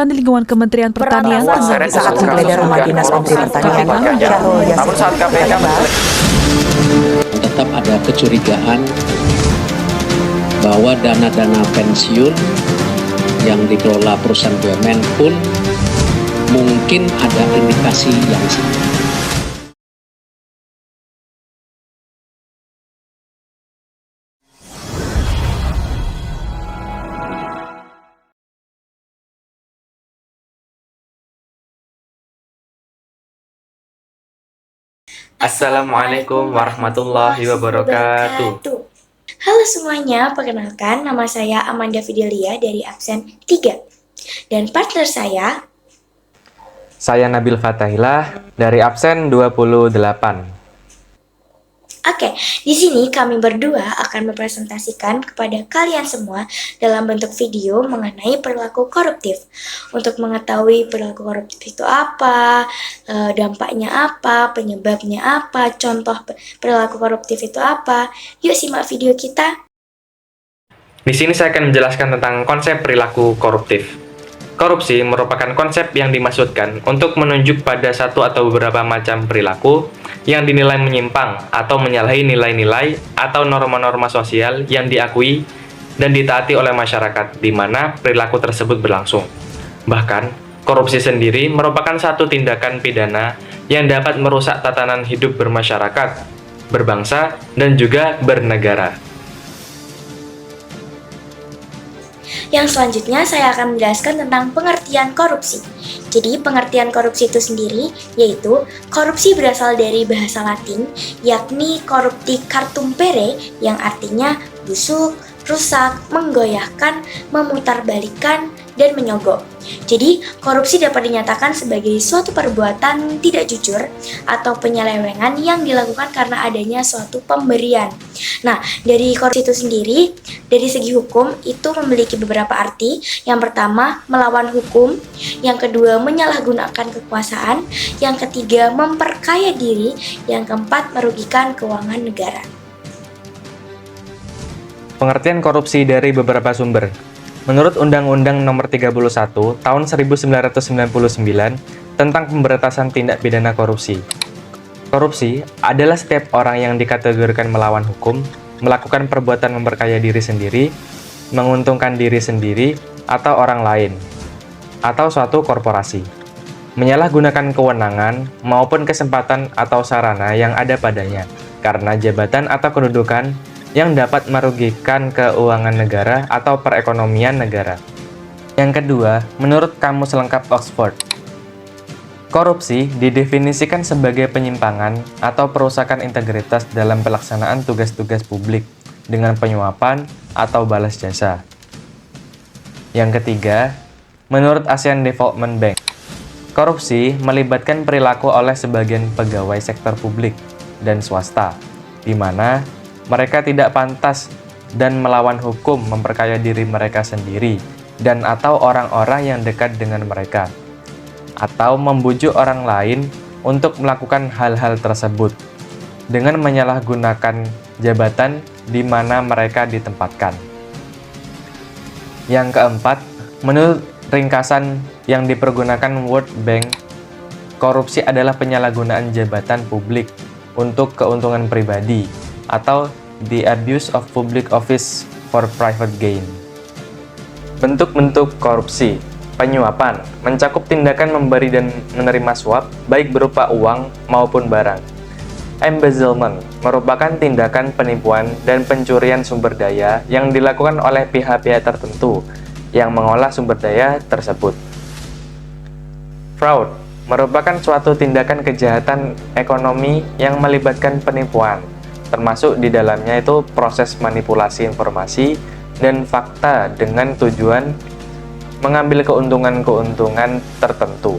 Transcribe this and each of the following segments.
di lingkungan Kementerian Pertanian saat menggeledah rumah dinas Menteri Pertanian Syahrul Yassin. Namun saat KPK tetap ada kecurigaan bahwa dana-dana pensiun yang dikelola perusahaan BUMN pun mungkin ada indikasi yang sama. Assalamualaikum warahmatullahi wabarakatuh. Halo semuanya, perkenalkan nama saya Amanda Fidelia dari absen 3. Dan partner saya Nabil Fatahillah dari absen 28. Oke, di sini kami berdua akan mempresentasikan kepada kalian semua dalam bentuk video mengenai perilaku koruptif. Untuk mengetahui perilaku koruptif itu apa, dampaknya apa, penyebabnya apa, contoh perilaku koruptif itu apa, yuk simak video kita. Di sini saya akan menjelaskan tentang konsep perilaku koruptif. Korupsi merupakan konsep yang dimaksudkan untuk menunjuk pada satu atau beberapa macam perilaku yang dinilai menyimpang atau menyalahi nilai-nilai atau norma-norma sosial yang diakui dan ditaati oleh masyarakat di mana perilaku tersebut berlangsung. Bahkan, korupsi sendiri merupakan satu tindakan pidana yang dapat merusak tatanan hidup bermasyarakat, berbangsa, dan juga bernegara. Yang selanjutnya saya akan menjelaskan tentang pengertian korupsi. Jadi pengertian korupsi itu sendiri yaitu korupsi berasal dari bahasa Latin yakni corrupti cartumpere yang artinya busuk, rusak, menggoyahkan, memutarbalikkan, dan menyogok. Jadi, korupsi dapat dinyatakan sebagai suatu perbuatan tidak jujur atau penyelewengan yang dilakukan karena adanya suatu pemberian. Nah, dari korupsi itu sendiri, dari segi hukum itu memiliki beberapa arti. Yang pertama, melawan hukum. Yang kedua, menyalahgunakan kekuasaan. Yang ketiga, memperkaya diri. Yang keempat, merugikan keuangan negara. Pengertian korupsi dari beberapa sumber. Menurut Undang-Undang Nomor 31 Tahun 1999 tentang Pemberantasan Tindak Pidana Korupsi. Korupsi adalah setiap orang yang dikategorikan melawan hukum, melakukan perbuatan memperkaya diri sendiri, menguntungkan diri sendiri atau orang lain, atau suatu korporasi, menyalahgunakan kewenangan maupun kesempatan atau sarana yang ada padanya karena jabatan atau kedudukan yang dapat merugikan keuangan negara atau perekonomian negara. Yang kedua, menurut Kamus Lengkap Oxford, korupsi didefinisikan sebagai penyimpangan atau perusakan integritas dalam pelaksanaan tugas-tugas publik dengan penyuapan atau balas jasa. Yang ketiga, menurut ASEAN Development Bank, korupsi melibatkan perilaku oleh sebagian pegawai sektor publik dan swasta, di mana mereka tidak pantas dan melawan hukum memperkaya diri mereka sendiri dan atau orang-orang yang dekat dengan mereka, atau membujuk orang lain untuk melakukan hal-hal tersebut dengan menyalahgunakan jabatan di mana mereka ditempatkan. Yang keempat, menurut ringkasan yang dipergunakan World Bank, korupsi adalah penyalahgunaan jabatan publik untuk keuntungan pribadi atau the abuse of public office for private gain. Bentuk-bentuk korupsi. Penyuapan mencakup tindakan memberi dan menerima suap baik berupa uang maupun barang. Embezzlement merupakan tindakan penipuan dan pencurian sumber daya yang dilakukan oleh pihak-pihak tertentu yang mengolah sumber daya tersebut. Fraud merupakan suatu tindakan kejahatan ekonomi yang melibatkan penipuan, termasuk di dalamnya itu proses manipulasi informasi dan fakta dengan tujuan mengambil keuntungan-keuntungan tertentu.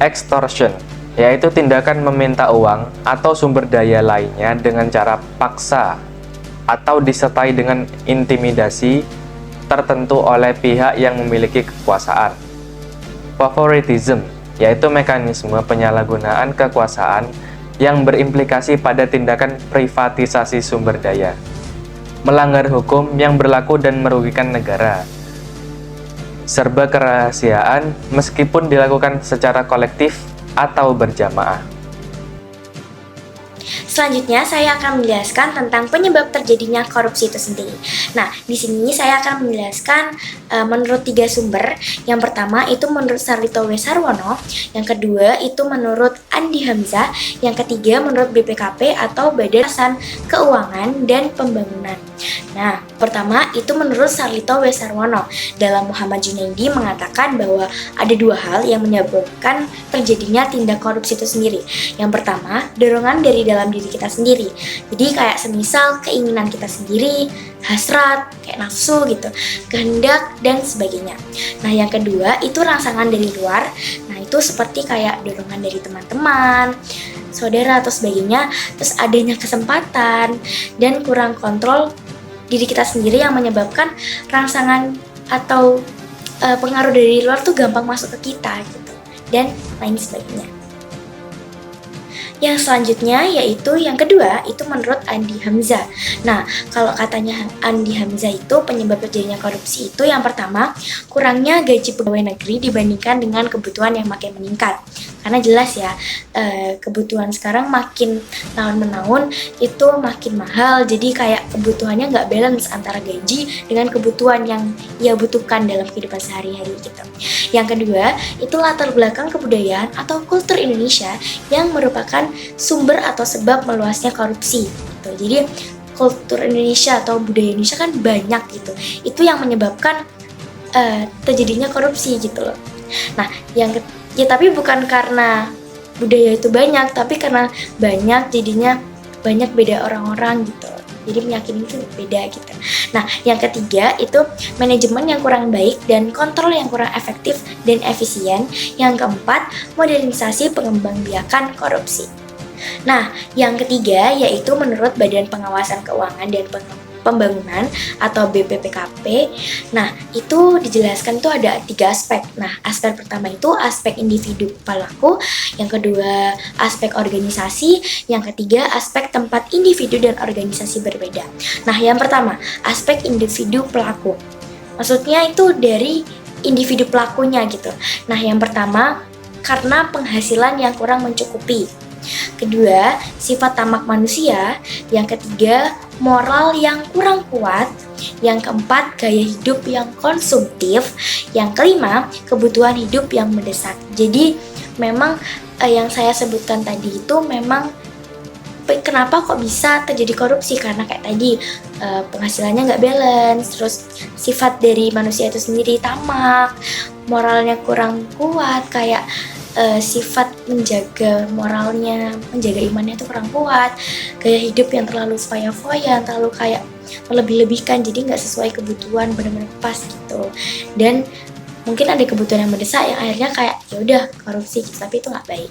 Extortion, yaitu tindakan meminta uang atau sumber daya lainnya dengan cara paksa atau disertai dengan intimidasi tertentu oleh pihak yang memiliki kekuasaan. Favoritism, yaitu mekanisme penyalahgunaan kekuasaan yang berimplikasi pada tindakan privatisasi sumber daya, melanggar hukum yang berlaku dan merugikan negara. serba kerahasiaan meskipun dilakukan secara kolektif atau berjamaah. Selanjutnya, saya akan menjelaskan tentang penyebab terjadinya korupsi itu sendiri. Nah, di sini saya akan menjelaskan menurut 3 sumber. Yang pertama itu menurut Sarlito W. Sarwono, yang kedua itu menurut Andi Hamzah, yang ketiga menurut BPKP atau Badan Keuangan dan Pembangunan. Nah, pertama itu menurut Sarlito W. Sarwono. Dalam Muhammad Junaidi mengatakan bahwa ada 2 hal yang menyebabkan terjadinya tindak korupsi itu sendiri. Yang pertama, dorongan dari dalam diri kita sendiri. Jadi kayak semisal keinginan kita sendiri, hasrat, kayak nafsu gitu, kehendak dan sebagainya. Nah, yang kedua itu rangsangan dari luar. Nah, itu seperti kayak dorongan dari teman-teman, saudara atau sebagainya. Terus adanya kesempatan dan kurang kontrol diri kita sendiri yang menyebabkan rangsangan atau pengaruh dari luar tuh gampang masuk ke kita gitu, dan lain sebagainya. Yang selanjutnya yaitu yang kedua itu menurut Andi Hamzah. Nah, kalau katanya Andi Hamzah itu penyebab terjadinya korupsi itu yang pertama kurangnya gaji pegawai negeri dibandingkan dengan kebutuhan yang makin meningkat. Karena jelas ya kebutuhan sekarang makin tahun-menahun itu makin mahal, jadi kayak kebutuhannya nggak balance antara gaji dengan kebutuhan yang ia butuhkan dalam kehidupan sehari-hari gitu. Yang kedua itu latar belakang kebudayaan atau kultur Indonesia yang merupakan sumber atau sebab meluasnya korupsi gitu. Jadi kultur Indonesia atau budaya Indonesia kan banyak gitu, itu yang menyebabkan terjadinya korupsi gitu loh. Nah, ya tapi bukan karena budaya itu banyak, tapi karena banyak jadinya banyak beda orang-orang gitu. Jadi penyakit itu beda gitu. Nah, yang ketiga itu manajemen yang kurang baik dan kontrol yang kurang efektif dan efisien. Yang keempat, modernisasi pengembangbiakan korupsi. Nah, yang ketiga yaitu menurut Badan Pengawasan Keuangan dan Pembangunan atau BPPKP. Nah, itu dijelaskan tuh ada 3 aspek. Nah, aspek pertama itu aspek individu pelaku, yang kedua aspek organisasi, yang ketiga aspek tempat individu dan organisasi berbeda. Nah, yang pertama, aspek individu pelaku. Maksudnya itu dari individu pelakunya gitu. Nah, yang pertama karena penghasilan yang kurang mencukupi. Kedua, sifat tamak manusia. Yang ketiga, moral yang kurang kuat. Yang keempat, gaya hidup yang konsumtif. Yang kelima, kebutuhan hidup yang mendesak. Jadi memang yang saya sebutkan tadi itu memang kenapa kok bisa terjadi korupsi, karena kayak tadi penghasilannya nggak balance, terus sifat dari manusia itu sendiri tamak, moralnya kurang kuat, kayak sifat menjaga moralnya, menjaga imannya itu kurang kuat, gaya hidup yang terlalu foya-foya, terlalu kayak melebih-lebihkan, jadi nggak sesuai kebutuhan, benar-benar pas gitu. Dan mungkin ada kebutuhan yang mendesak yang akhirnya kayak ya udah korupsi gitu, tapi itu nggak baik.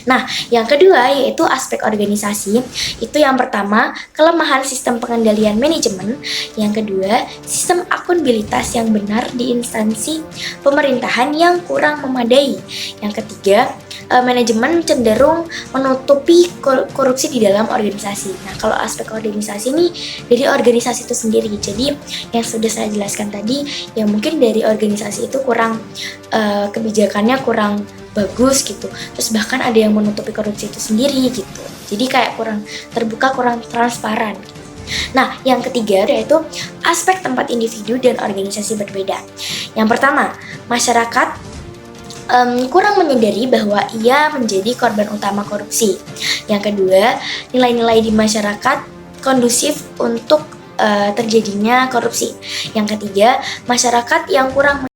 Nah, yang kedua yaitu aspek organisasi. Itu yang pertama, kelemahan sistem pengendalian manajemen. Yang kedua, sistem akuntabilitas yang benar di instansi pemerintahan yang kurang memadai. Yang ketiga, manajemen cenderung menutupi korupsi di dalam organisasi. Nah, kalau aspek organisasi ini dari organisasi itu sendiri. Jadi, yang sudah saya jelaskan tadi, yang mungkin dari organisasi itu kurang kebijakannya kurang bagus gitu. Terus bahkan ada yang menutupi korupsi itu sendiri gitu. Jadi kayak kurang terbuka, kurang transparan. Nah, yang ketiga yaitu aspek tempat individu dan organisasi berbeda. Yang pertama, masyarakat kurang menyadari bahwa ia menjadi korban utama korupsi. Yang kedua, nilai-nilai di masyarakat kondusif untuk terjadinya korupsi. Yang ketiga, masyarakat yang kurang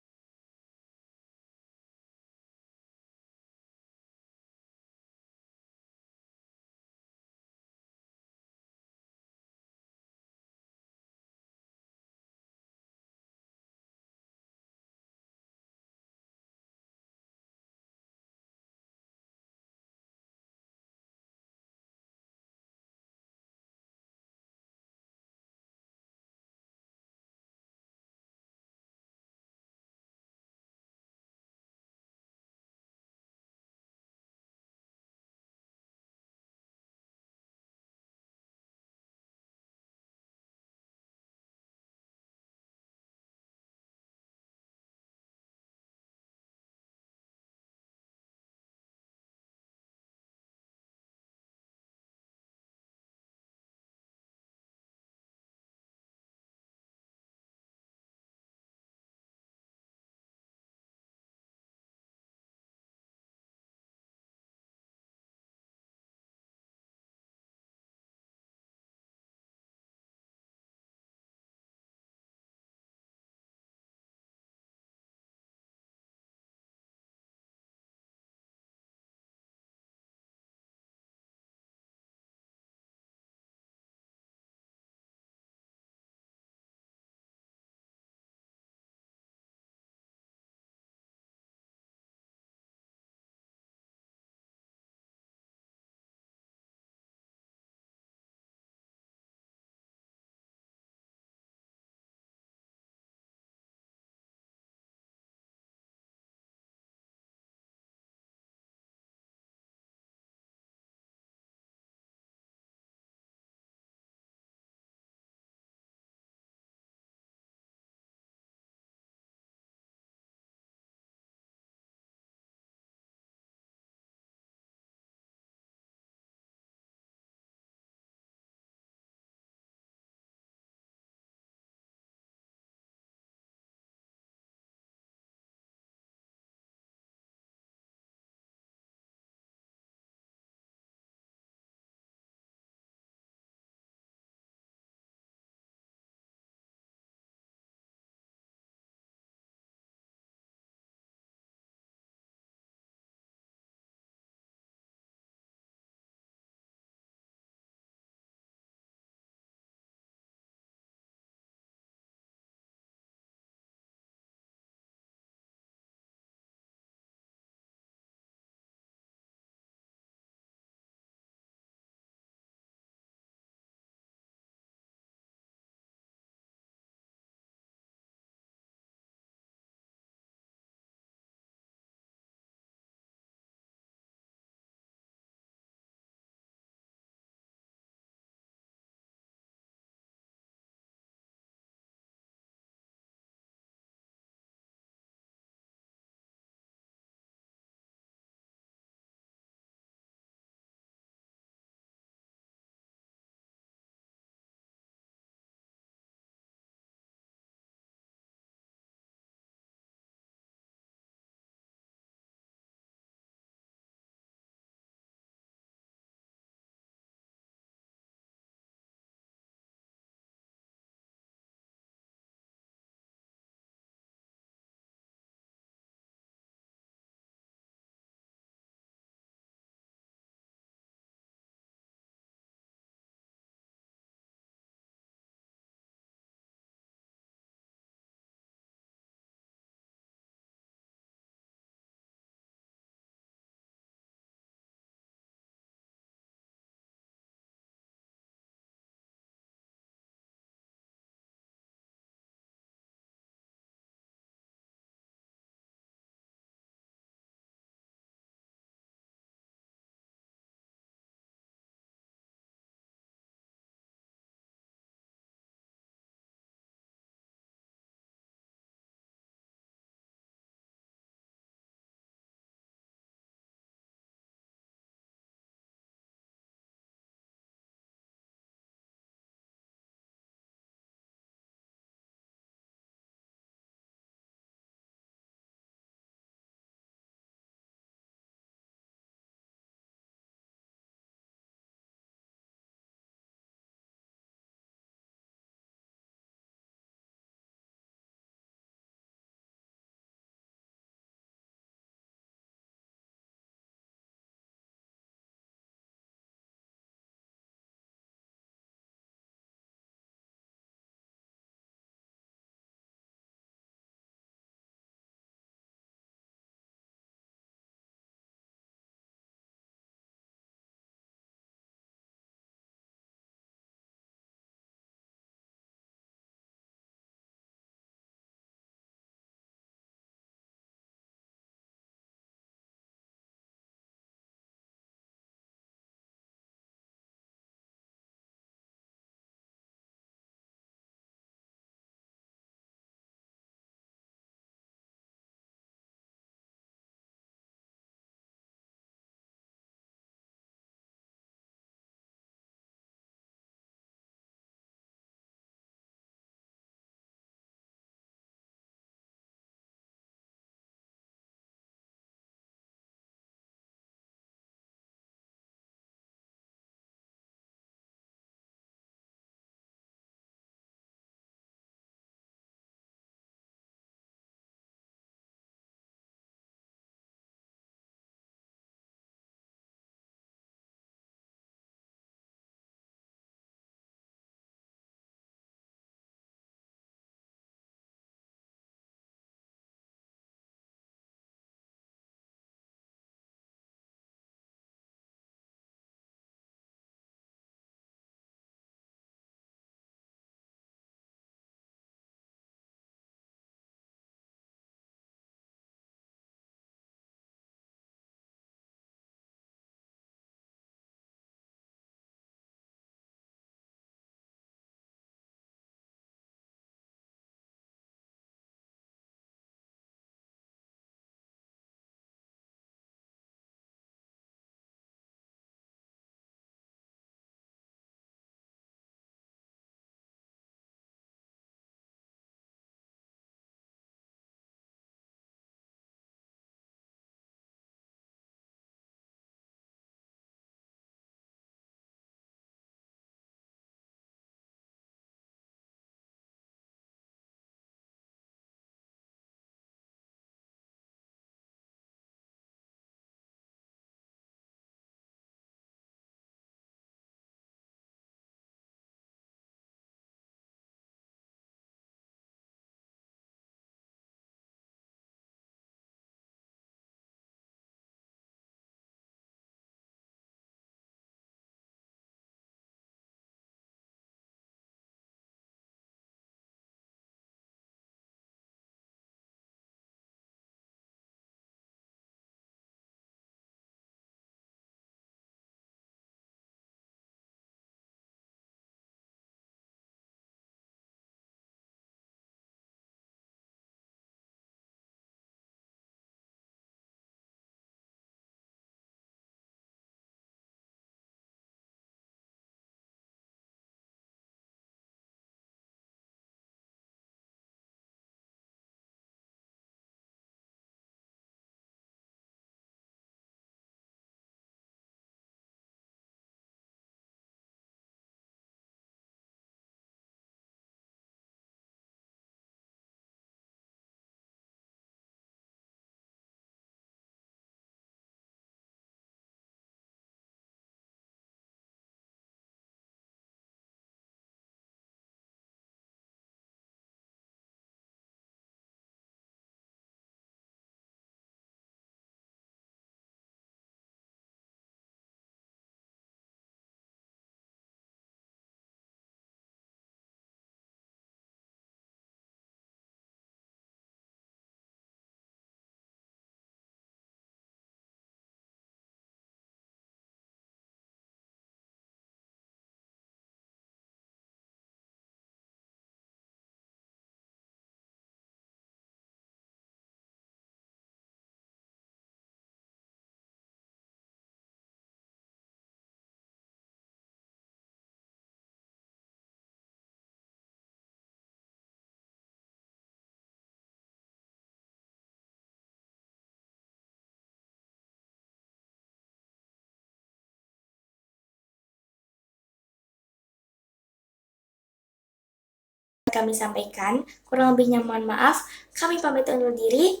kami sampaikan. Kurang lebihnya mohon maaf. Kami pamit undur diri.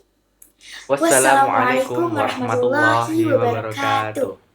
Wassalamualaikum warahmatullahi wabarakatuh.